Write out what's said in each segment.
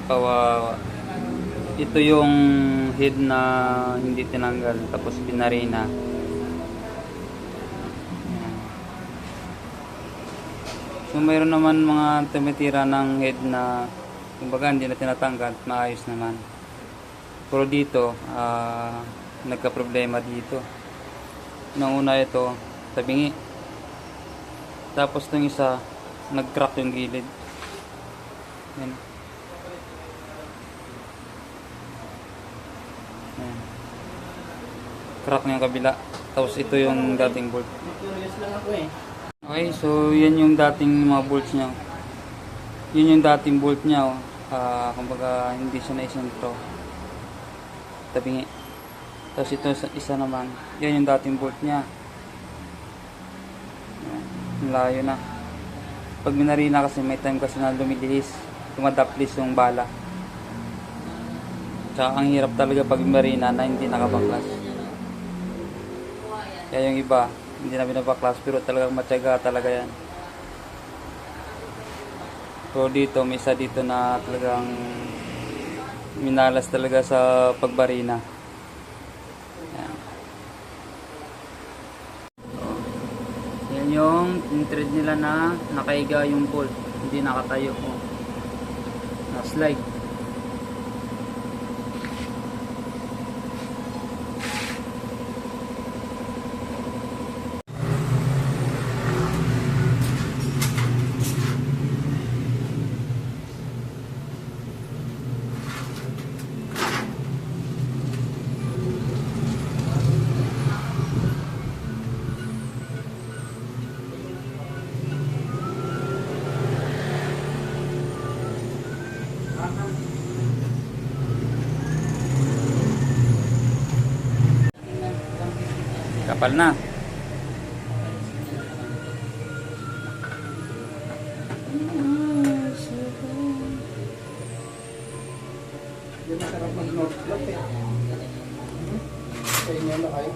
Kawawa. Ito yung head na hindi tinanggal tapos pinarina. So mayroon naman mga tumitira ng head na kumbaga hindi na tinatanggal, maayos naman. Pero dito, nagka-problema dito. Nung una ito, tabingi. Tapos itong isa, nag-crack yung gilid. Yan. Yan. Crack na yung kabila. Tapos ito yung dating bolt. Curious lang ako eh. Okay, so yan yung dating mga bolts niya. Yun yung dating bolt niya. Kumbaga hindi siya na-isentro. Tabingi. Tapos ito isa naman. Yan yung dating bolt niya. Layo na. Pag minarina kasi may time kasi na lumilihis. Tumadaplis yung bala. Tsaka ang hirap talaga pag marina na hindi nakabaklas. Kaya yung iba hindi na binabaklas pero talagang matyaga talaga yan. So dito may isa dito na talagang minalas talaga sa pagbarina. Yan. Yan yung thread nila na nakaiga yung bolt, hindi nakatayo. Na-slide. Kapal na. Hindi masarap mag-north block eh. Sa inyo na kayo?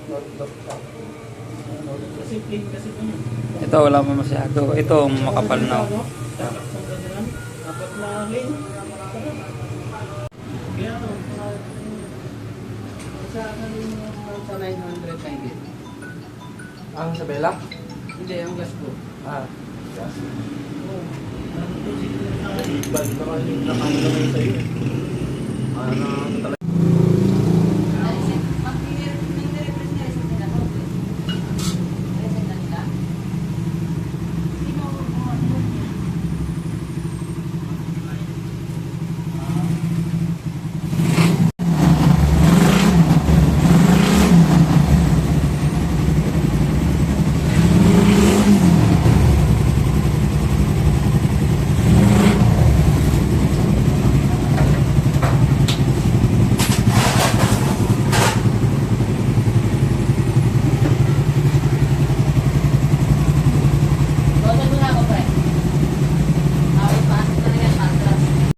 North block ka. Kasi plain kasi po yun. Ito wala pa masyado. Ito makapal na. Apat na lane. Kaya ito. Sa 900 na higit. Ang sa Bella? Hindi, ang gas ko. Gas. Oo. Balik na kayo sa'yo.